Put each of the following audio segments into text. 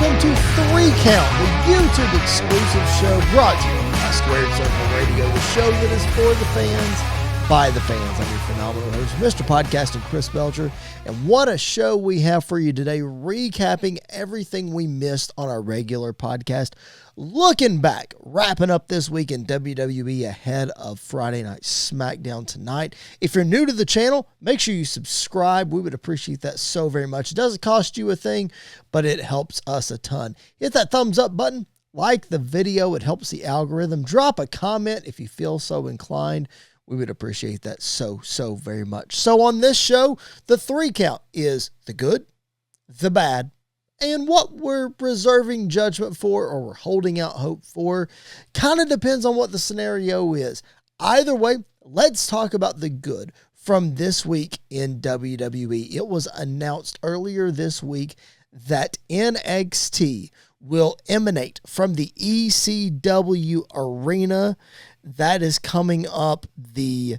welcome to 3 Count, the YouTube exclusive show brought to you by Squared Circle Radio, the show that is for the fans, by the fans. I'm your phenomenal host, Mr. Podcasting Chris Belcher, and what a show we have for you today, recapping everything we missed on our regular podcast, looking back, wrapping up this week in WWE ahead of Friday Night SmackDown tonight. If you're new to the channel, make sure you subscribe. We would appreciate that so very much. It doesn't cost you a thing, but it helps us a ton. Hit that thumbs up button, like the video. It helps the algorithm. Drop a comment if you feel so inclined. We would appreciate that so very much. So on this show, the 3 count is the good, the bad, and what we're reserving judgment for or we're holding out hope for. Kind of depends on what the scenario is. Either way, let's talk about the good from this week in WWE. It was announced earlier this week that NXT will emanate from the ECW arena. That is coming up the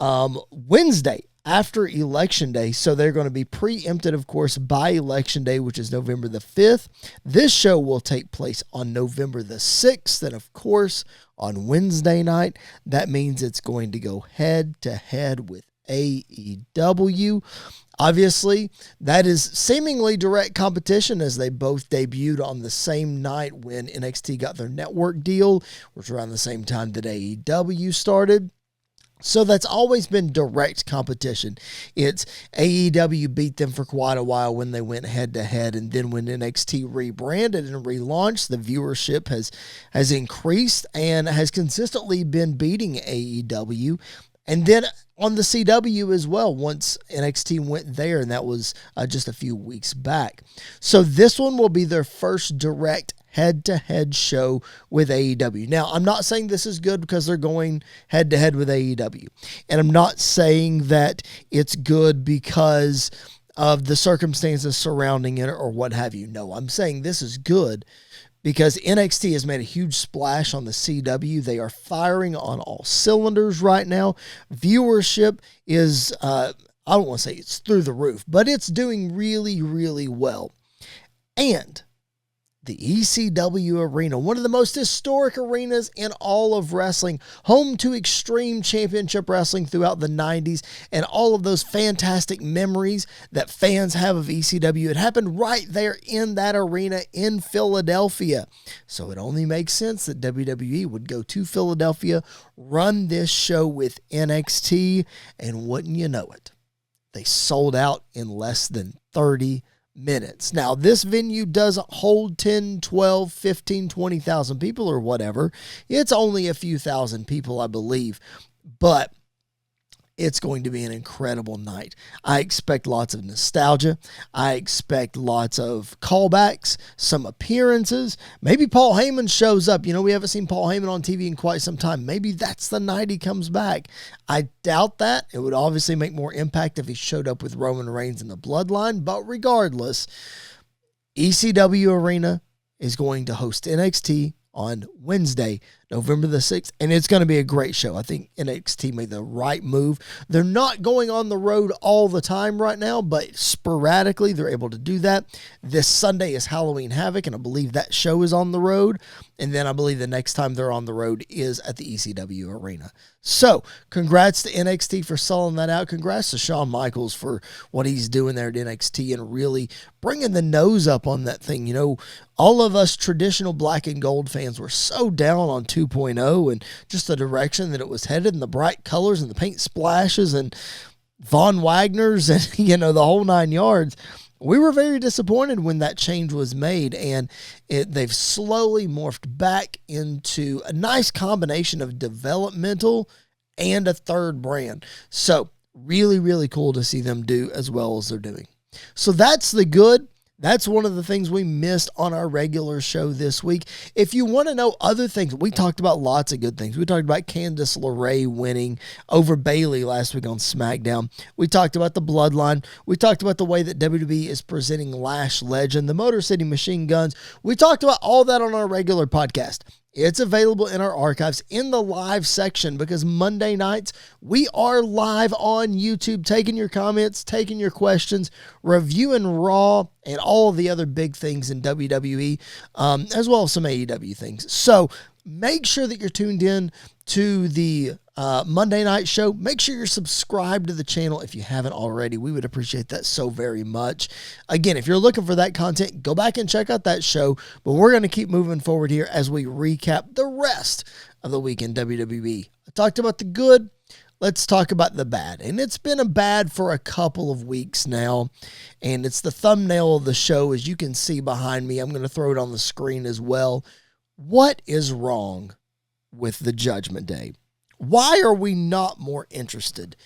Wednesday after Election Day. So they're going to be preempted, of course, by Election Day, which is November the 5th. This show will take place on November the 6th. And, of course, on Wednesday night, that means it's going to go head-to-head with AEW. Obviously, that is seemingly direct competition as they both debuted on the same night when NXT got their network deal, which was around the same time that AEW started. So that's always been direct competition. It's AEW beat them for quite a while when they went head-to-head, and then when NXT rebranded and relaunched, the viewership has increased and has consistently been beating AEW. And then on the CW as well, once NXT went there, and that was just a few weeks back. So this one will be their first direct head-to-head show with AEW. Now, I'm not saying this is good because they're going head-to-head with AEW. And I'm not saying that it's good because of the circumstances surrounding it or what have you. No, I'm saying this is good because NXT has made a huge splash on the CW. They are firing on all cylinders right now. Viewership is, I don't want to say it's through the roof, but it's doing really, really well. And the ECW arena, one of the most historic arenas in all of wrestling, home to Extreme Championship Wrestling throughout the 90s and all of those fantastic memories that fans have of ECW. It happened right there in that arena in Philadelphia. So it only makes sense that WWE would go to Philadelphia, run this show with NXT, and wouldn't you know it, they sold out in less than 30 minutes. Now, this venue doesn't hold 10, 12, 15, 20,000 people or whatever. It's only a few thousand people, I believe, but it's going to be an incredible night. I expect lots of nostalgia. I expect lots of callbacks, some appearances. Maybe Paul Heyman shows up. You know, we haven't seen Paul Heyman on TV in quite some time. Maybe that's the night he comes back. I doubt that. It would obviously make more impact if he showed up with Roman Reigns in the Bloodline. But regardless, ECW Arena is going to host NXT on Wednesday, November the 6th, and it's going to be a great show. I think NXT made the right move. They're not going on the road all the time right now, but sporadically they're able to do that. This Sunday is Halloween Havoc, and I believe that show is on the road, and then I believe the next time they're on the road is at the ECW Arena. So, congrats to NXT for selling that out. Congrats to Shawn Michaels for what he's doing there at NXT and really bringing the nose up on that thing. You know, all of us traditional black and gold fans were so down on 2.0 and just the direction that it was headed and the bright colors and the paint splashes and Von Wagner's and, you know, the whole 9 yards. We were very disappointed when that change was made, and they've slowly morphed back into a nice combination of developmental and a third brand. So really, really cool to see them do as well as they're doing. So that's the good. That's one of the things we missed on our regular show this week. If you want to know other things, we talked about lots of good things. We talked about Candice LeRae winning over Bayley last week on SmackDown. We talked about the Bloodline. We talked about the way that WWE is presenting Lash Legend, the Motor City Machine Guns. We talked about all that on our regular podcast. It's available in our archives in the live section, because Monday nights we are live on YouTube, taking your comments, taking your questions, reviewing Raw and all of the other big things in WWE, as well as some AEW things. So make sure that you're tuned in to the Monday night show. Make sure you're subscribed to the channel if you haven't already. We would appreciate that so very much. Again, if you're looking for that content, go back and check out that show. But we're going to keep moving forward here as we recap the rest of the week in WWE. I talked about the good. Let's talk about the bad. And it's been a bad for a couple of weeks now. And it's the thumbnail of the show, as you can see behind me. I'm going to throw it on the screen as well. What is wrong with the Judgment Day? Why are we not more interested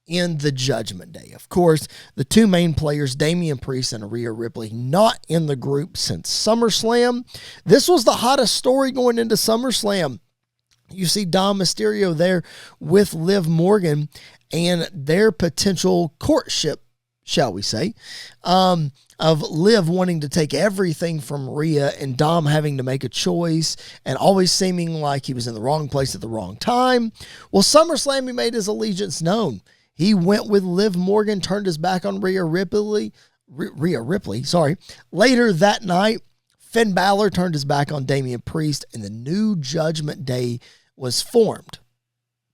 in the Judgment Day? Of course, the two main players, Damian Priest and Rhea Ripley, not in the group since SummerSlam. This was the hottest story going into SummerSlam. You see Dom Mysterio there with Liv Morgan and their potential courtship, shall we say, of Liv wanting to take everything from Rhea and Dom having to make a choice and always seeming like he was in the wrong place at the wrong time. Well, SummerSlam, he made his allegiance known. He went with Liv Morgan, turned his back on Rhea Ripley. Later that night, Finn Balor turned his back on Damian Priest, and the new Judgment Day was formed.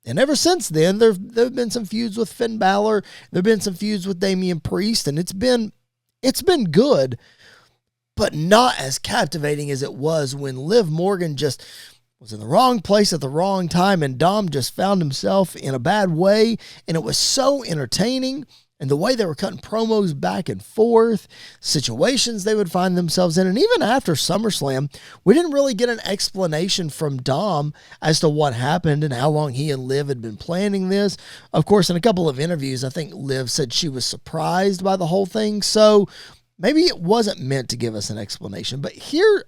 And ever since then, there have been some feuds with Finn Balor. There have been some feuds with Damian Priest, and it's been good, but not as captivating as it was when Liv Morgan just was in the wrong place at the wrong time, and Dom just found himself in a bad way, and it was so entertaining. And the way they were cutting promos back and forth, situations they would find themselves in. And even after SummerSlam, we didn't really get an explanation from Dom as to what happened and how long he and Liv had been planning this. Of course, in a couple of interviews, I think Liv said she was surprised by the whole thing. So maybe it wasn't meant to give us an explanation. But here,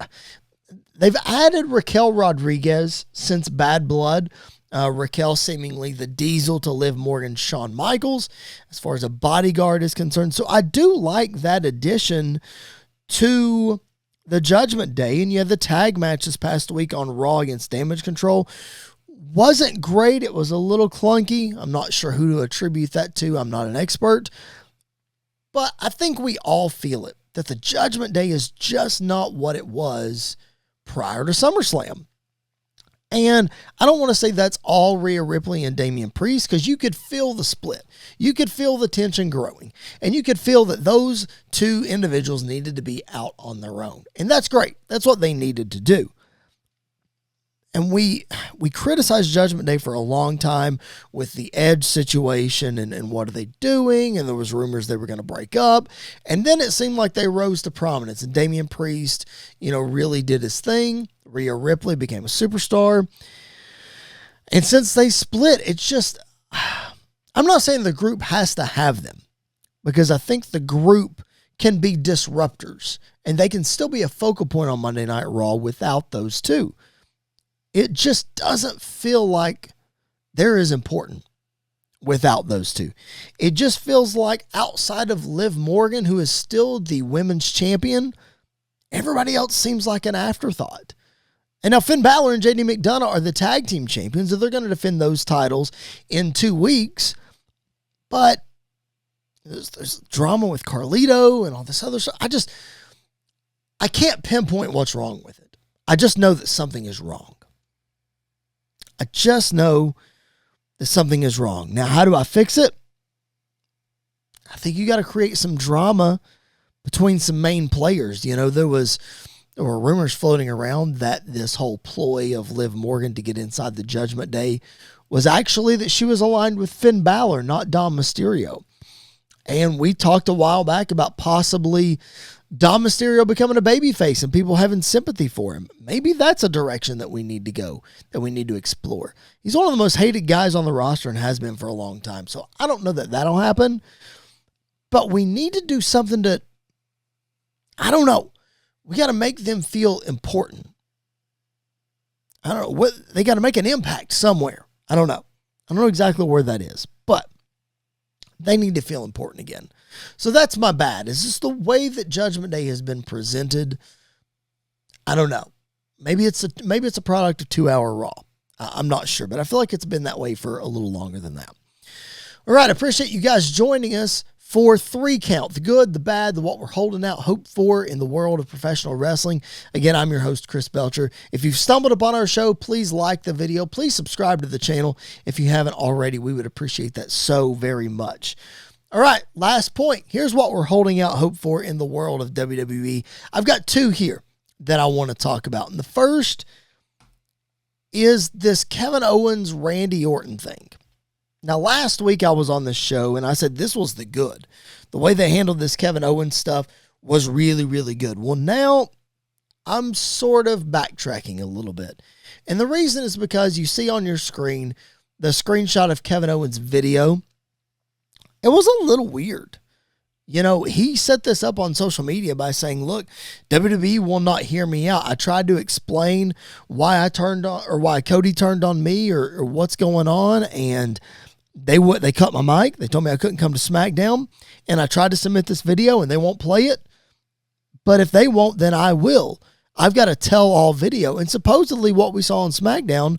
they've added Raquel Rodriguez since Bad Blood. Raquel seemingly the Diesel to Liv Morgan's Shawn Michaels as far as a bodyguard is concerned. So I do like that addition to the Judgment Day. And you had the tag match this past week on Raw against Damage Control. Wasn't great. It was a little clunky. I'm not sure who to attribute that to. I'm not an expert. But I think we all feel it, that the Judgment Day is just not what it was prior to SummerSlam. And I don't want to say that's all Rhea Ripley and Damian Priest, because you could feel the split. You could feel the tension growing. And you could feel that those two individuals needed to be out on their own. And that's great. That's what they needed to do. And we criticized Judgment Day for a long time with the Edge situation and what are they doing? And there was rumors they were going to break up. And then it seemed like they rose to prominence. And Damian Priest, really did his thing. Rhea Ripley became a superstar. And since they split, it's just, I'm not saying the group has to have them, because I think the group can be disruptors and they can still be a focal point on Monday Night Raw without those two. It just doesn't feel like they're as important without those two. It just feels like outside of Liv Morgan, who is still the women's champion, everybody else seems like an afterthought. And now Finn Balor and JD McDonough are the tag team champions, and they're going to defend those titles in 2 weeks. But there's drama with Carlito and all this other stuff. I can't pinpoint what's wrong with it. I just know that something is wrong. I just know that something is wrong. Now, how do I fix it? I think you got to create some drama between some main players. There were rumors floating around that this whole ploy of Liv Morgan to get inside the Judgment Day was actually that she was aligned with Finn Balor, not Dom Mysterio. And we talked a while back about possibly Dom Mysterio becoming a babyface and people having sympathy for him. Maybe that's a direction that we need to go, that we need to explore. He's one of the most hated guys on the roster and has been for a long time. So I don't know that that'll happen. But we need to do something to, I don't know. We got to make them feel important. I don't know. They got to make an impact somewhere. I don't know. I don't know exactly where that is. But they need to feel important again. So that's my bad. Is this the way that Judgment Day has been presented? I don't know. maybe it's a product of 2 Hour Raw. I'm not sure, but I feel like it's been that way for a little longer than that. All right, I appreciate you guys joining us for 3 Count, the good, the bad, the what we're holding out hope for in the world of professional wrestling. Again, I'm your host, Chris Belcher. If you've stumbled upon our show, please like the video. Please subscribe to the channel if you haven't already. We would appreciate that so very much. All right, last point. Here's what we're holding out hope for in the world of WWE. I've got 2 here that I want to talk about. And the first is this Kevin Owens, Randy Orton thing. Now, last week I was on this show and I said this was the good. The way they handled this Kevin Owens stuff was really, really good. Well, now I'm sort of backtracking a little bit. And the reason is because you see on your screen the screenshot of Kevin Owens' video. It was a little weird. You know, he set this up on social media by saying, look, WWE will not hear me out. I tried to explain why I turned on, or why Cody turned on me, or what's going on, and they cut my mic. They told me I couldn't come to SmackDown, and I tried to submit this video, and they won't play it. But if they won't, then I will. I've got a tell-all video, and supposedly what we saw on SmackDown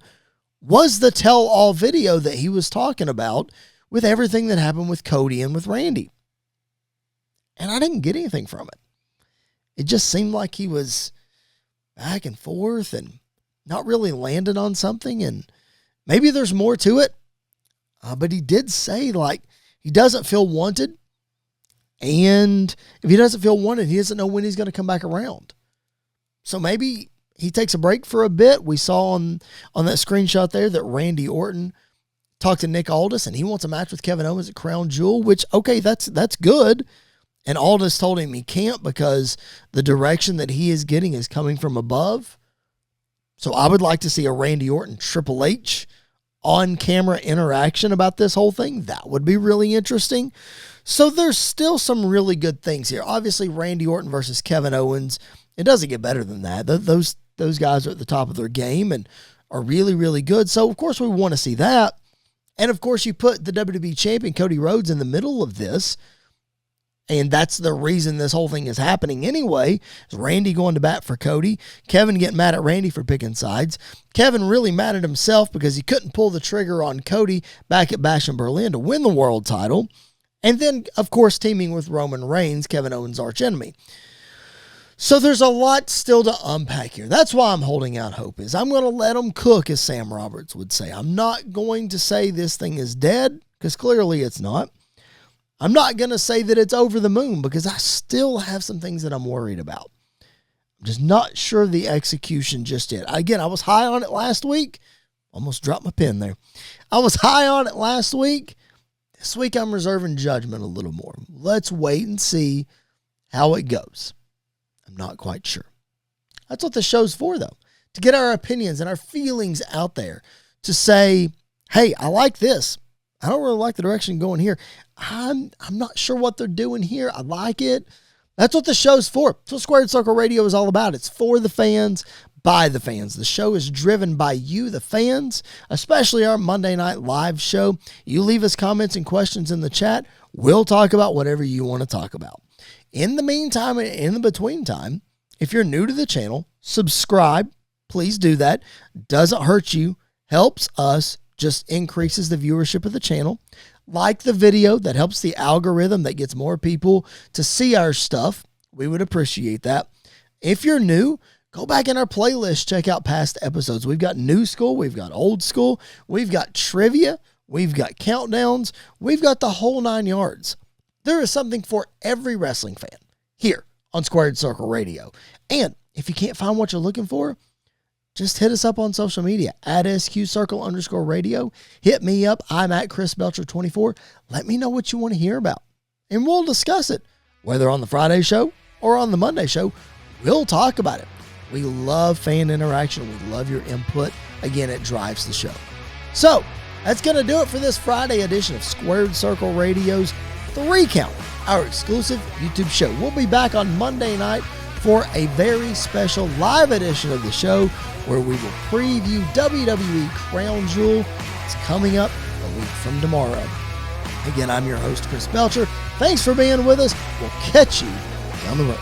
was the tell-all video that he was talking about with everything that happened with Cody and with Randy. And I didn't get anything from it. It just seemed like he was back and forth and not really landing on something. And maybe there's more to it. But he did say, like, he doesn't feel wanted. And if he doesn't feel wanted, he doesn't know when he's going to come back around. So maybe he takes a break for a bit. We saw on that screenshot there that Randy Orton talked to Nick Aldis and he wants a match with Kevin Owens at Crown Jewel, which, okay, that's good. And Aldis told him he can't because the direction that he is getting is coming from above. So I would like to see a Randy Orton Triple H on-camera interaction about this whole thing. That would be really interesting. So there's still some really good things here. Obviously, Randy Orton versus Kevin Owens, it doesn't get better than that. Those guys are at the top of their game and are really, really good. So, of course, we want to see that. And, of course, you put the WWE champion Cody Rhodes in the middle of this. And that's the reason this whole thing is happening anyway, is Randy going to bat for Cody, Kevin getting mad at Randy for picking sides, Kevin really mad at himself because he couldn't pull the trigger on Cody back at Bash in Berlin to win the world title, and then, of course, teaming with Roman Reigns, Kevin Owens' archenemy. So there's a lot still to unpack here. That's why I'm holding out hope, is I'm going to let them cook, as Sam Roberts would say. I'm not going to say this thing is dead, because clearly it's not. I'm not going to say that it's over the moon because I still have some things that I'm worried about. I'm just not sure of the execution just yet. Again, I was high on it last week. Almost dropped my pen there. I was high on it last week. This week I'm reserving judgment a little more. Let's wait and see how it goes. I'm not quite sure. That's what the show's for, though. To get our opinions and our feelings out there. To say, hey, I like this. I don't really like the direction going here. I'm not sure what they're doing here. I like it. That's what the show's for. That's what Squared Circle Radio is all about. It's for the fans, by the fans. The show is driven by you, the fans, especially our Monday Night Live show. You leave us comments and questions in the chat. We'll talk about whatever you want to talk about. In the meantime, and in the between time, if you're new to the channel, subscribe. Please do that. Doesn't hurt you. Helps us. Just increases the viewership of the channel. Like the video, that helps the algorithm, that gets more people to see our stuff. We would appreciate that. If you're new, go back in our playlist, check out past episodes. We've got new school, we've got old school, we've got trivia, we've got countdowns, we've got the whole 9 yards. There is something for every wrestling fan here on Squared Circle Radio. And if you can't find what you're looking for, just hit us up on social media at SQCircle_radio. Hit me up. I'm at Chris Belcher 24. Let me know what you want to hear about. And we'll discuss it. Whether on the Friday show or on the Monday show, we'll talk about it. We love fan interaction. We love your input. Again, it drives the show. So, that's going to do it for this Friday edition of Squared Circle Radio's 3 Count, our exclusive YouTube show. We'll be back on Monday night for a very special live edition of the show where we will preview WWE Crown Jewel. It's coming up a week from tomorrow. Again, I'm your host, Chris Belcher. Thanks for being with us. We'll catch you down the road.